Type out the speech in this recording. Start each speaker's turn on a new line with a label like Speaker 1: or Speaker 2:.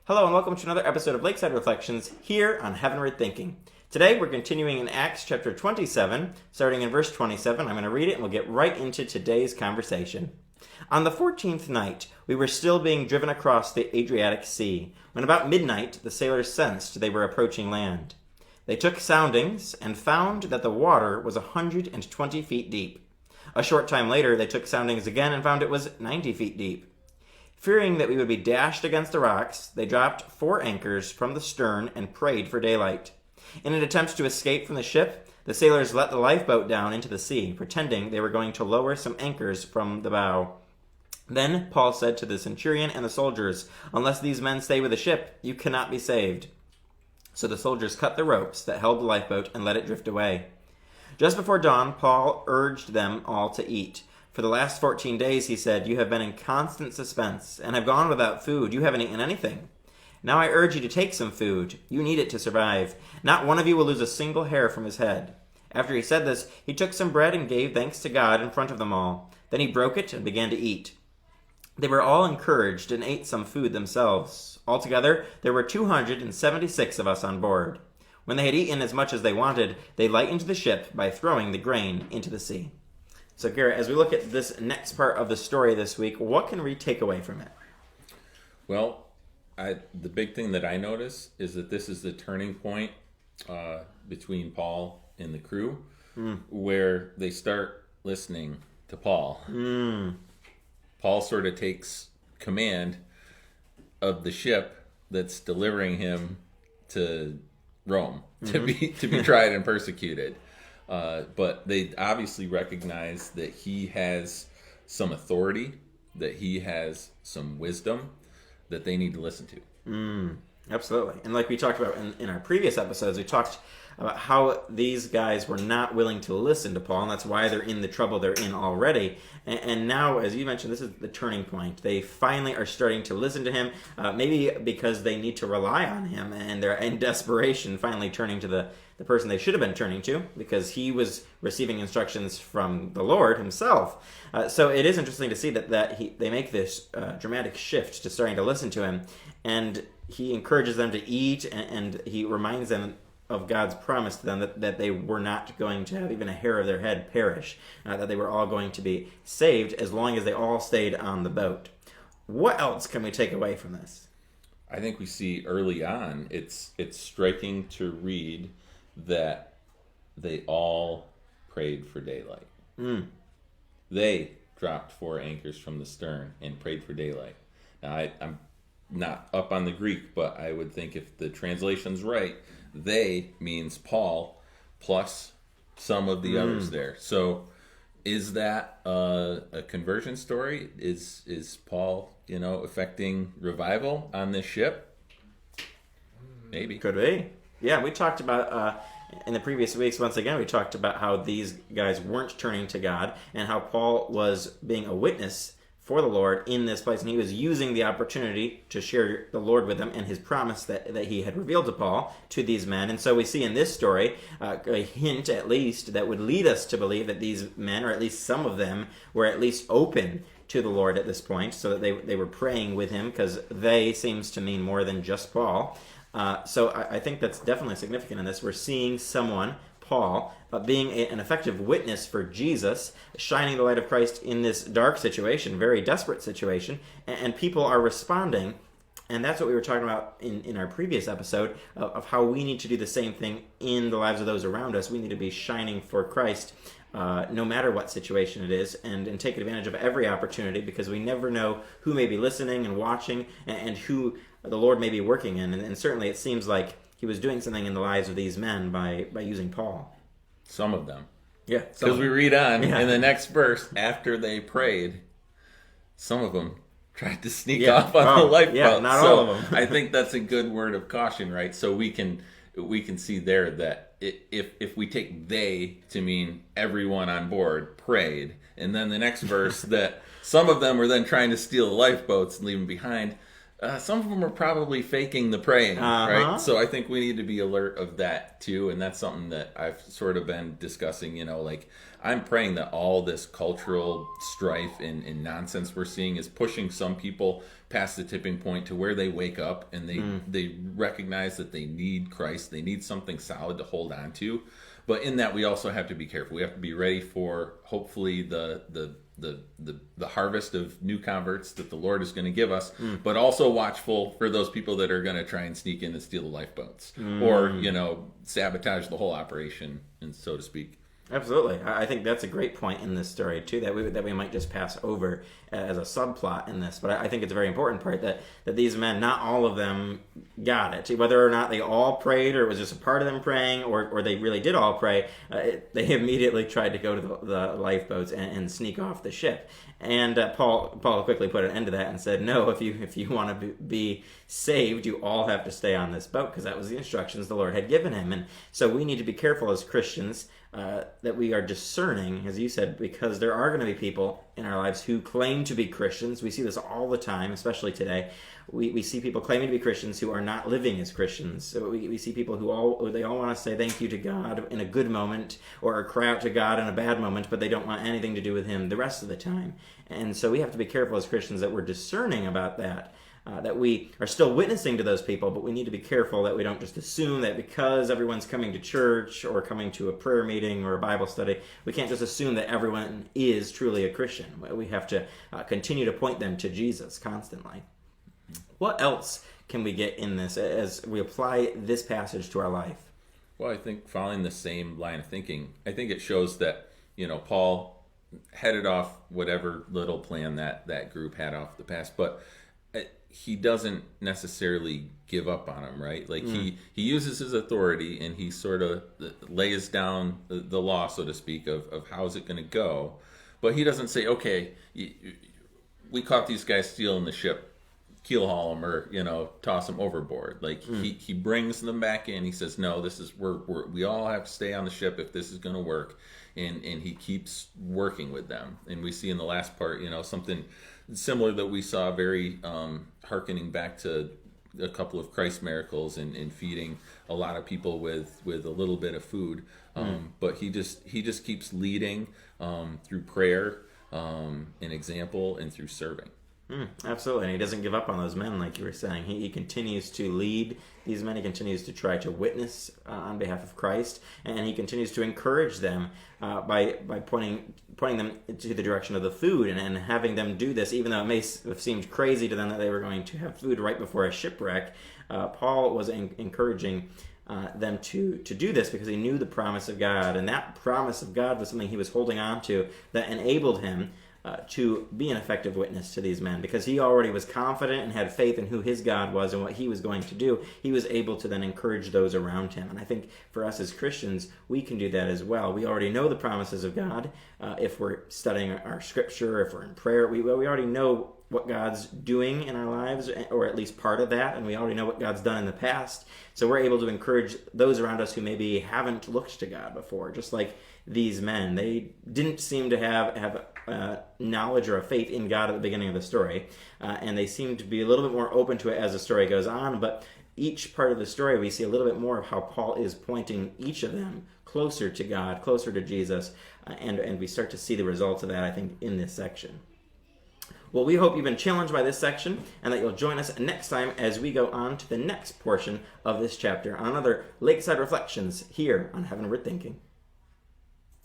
Speaker 1: Hello and welcome to another episode of Lakeside Reflections here on Heavenward Thinking. Today we're continuing in Acts chapter 27, starting in verse 27. I'm going to read it and we'll get right into today's conversation. On the 14th night, we were still being driven across the Adriatic Sea, when about midnight the sailors sensed they were approaching land. They took soundings and found that the water was 120 feet deep. A short time later, they took soundings again and found it was 90 feet deep. Fearing that we would be dashed against the rocks, they dropped 4 anchors from the stern and prayed for daylight. In an attempt to escape from the ship, the sailors let the lifeboat down into the sea, pretending they were going to lower some anchors from the bow. Then Paul said to the centurion and the soldiers, "Unless these men stay with the ship, you cannot be saved." So the soldiers cut the ropes that held the lifeboat and let it drift away. Just before dawn, Paul urged them all to eat. For the last 14 days, he said, you have been in constant suspense and have gone without food. You haven't eaten anything. Now I urge you to take some food. You need it to survive. Not one of you will lose a single hair from his head. After he said this, he took some bread and gave thanks to God in front of them all. Then he broke it and began to eat. They were all encouraged and ate some food themselves. Altogether, there were 276 of us on board. When they had eaten as much as they wanted, they lightened the ship by throwing the grain into the sea. So, Garrett, as we look at this next part of the story this week, what can we take away from it?
Speaker 2: Well, the big thing that I notice is that this is the turning point between Paul and the crew, where they start listening to Paul. Paul sort of takes command of the ship that's delivering him to Rome to be tried and persecuted. But they obviously recognize that he has some authority, that he has some wisdom that they need to listen to.
Speaker 1: Absolutely. And like we talked about in our previous episodes, we talked about how these guys were not willing to listen to Paul, and that's why they're in the trouble they're in already. And now, as you mentioned, this is the turning point. They finally are starting to listen to him, maybe because they need to rely on him, and they're in desperation finally turning to the person they should have been turning to, because he was receiving instructions from the Lord himself. So it is interesting to see that they make this dramatic shift to starting to listen to him, and he encourages them to eat, and he reminds them of God's promise to them that they were not going to have even a hair of their head perish, that they were all going to be saved as long as they all stayed on the boat. What else can we take away from this?
Speaker 2: I think we see early on, it's striking to read that they all prayed for daylight. They dropped 4 anchors from the stern and prayed for daylight. Now, I'm not up on the Greek, but I would think if the translation's right, they means Paul plus some of the others there. So is that a conversion story? Is Paul, affecting revival on this ship? Maybe.
Speaker 1: Could be. Yeah, we talked about, in the previous weeks, once again, we talked about how these guys weren't turning to God and how Paul was being a witness for the Lord in this place, and he was using the opportunity to share the Lord with them and his promise that he had revealed to Paul to these men. And so we see in this story a hint, at least, that would lead us to believe that these men, or at least some of them, were at least open to the Lord at this point, so that they were praying with him, because they seems to mean more than just Paul. So I think that's definitely significant in this. We're seeing someone, Paul, being an effective witness for Jesus, shining the light of Christ in this dark situation, very desperate situation, and people are responding. And that's what we were talking about in our previous episode, of how we need to do the same thing in the lives of those around us. We need to be shining for Christ, no matter what situation it is, and take advantage of every opportunity, because we never know who may be listening and watching, and who the Lord may be working in. And certainly it seems like he was doing something in the lives of these men by using Paul.
Speaker 2: Some of them.
Speaker 1: Yeah.
Speaker 2: Because we read on in the next verse, after they prayed, some of them tried to sneak off on the lifeboat.
Speaker 1: Yeah, not all of them.
Speaker 2: I think that's a good word of caution, right? So we can see there that if we take they to mean everyone on board prayed, and then the next verse that some of them were then trying to steal the lifeboats and leave them behind, some of them are probably faking the praying,
Speaker 1: Uh-huh.
Speaker 2: right? So I think we need to be alert of that too. And that's something that I've sort of been discussing, like I'm praying that all this cultural strife and nonsense we're seeing is pushing some people past the tipping point to where they wake up and they recognize that they need Christ. They need something solid to hold on to. But in that, we also have to be careful. We have to be ready for hopefully the harvest of new converts that the Lord is going to give us, but also watchful for those people that are going to try and sneak in and steal the lifeboats or, sabotage the whole operation, and so to speak.
Speaker 1: Absolutely. I think that's a great point in this story, too, that we might just pass over as a subplot in this. But I think it's a very important part that these men, not all of them got it. Whether or not they all prayed or it was just a part of them praying or they really did all pray, they immediately tried to go to the lifeboats and sneak off the ship. And Paul quickly put an end to that and said, no, if you want to be saved, you all have to stay on this boat, because that was the instructions the Lord had given him. And so we need to be careful as Christians that we are discerning, as you said, because there are going to be people in our lives who claim to be Christians. We see this all the time, especially today. We see people claiming to be Christians who are not living as Christians. So we see people who all want to say thank you to God in a good moment or cry out to God in a bad moment, but they don't want anything to do with him the rest of the time. And so we have to be careful as Christians that we're discerning about that. That we are still witnessing to those people, but we need to be careful that we don't just assume that because everyone's coming to church or coming to a prayer meeting or a Bible study, we can't just assume that everyone is truly a Christian. We have to continue to point them to Jesus constantly. What else can we get in this as we apply this passage to our life?
Speaker 2: Well, I think following the same line of thinking, I think it shows that, Paul headed off whatever little plan that group had off the past, but he doesn't necessarily give up on him, right? Like he uses his authority and he sort of lays down the law, so to speak, of how's it going to go. But he doesn't say, okay, we caught these guys stealing the ship, keel haul them or, toss them overboard. Like he brings them back in. He says, no, this is, we all have to stay on the ship if this is going to work. And he keeps working with them. And we see in the last part, something similar that we saw, very hearkening back to a couple of Christ miracles and feeding a lot of people with a little bit of food. But he just keeps leading through prayer, and example, and through serving.
Speaker 1: Absolutely, and he doesn't give up on those men, like you were saying. He continues to lead these men. He continues to try to witness on behalf of Christ, and he continues to encourage them by pointing them to the direction of the food and having them do this, even though it may have seemed crazy to them that they were going to have food right before a shipwreck. Paul was encouraging them to do this because he knew the promise of God, and that promise of God was something he was holding on to that enabled him to be an effective witness to these men. Because he already was confident and had faith in who his God was and what he was going to do, he was able to then encourage those around him. And I think for us as Christians, we can do that as well. We already know the promises of God. If we're studying our scripture, if we're in prayer, we already know what God's doing in our lives, or at least part of that, and we already know what God's done in the past. So we're able to encourage those around us who maybe haven't looked to God before, just like these men. They didn't seem to have knowledge or a faith in God at the beginning of the story, and they seem to be a little bit more open to it as the story goes on, but each part of the story we see a little bit more of how Paul is pointing each of them closer to God, closer to Jesus, and we start to see the results of that, I think, in this section. Well, we hope you've been challenged by this section and that you'll join us next time as we go on to the next portion of this chapter on another Lakeside Reflections here on Heavenward Thinking.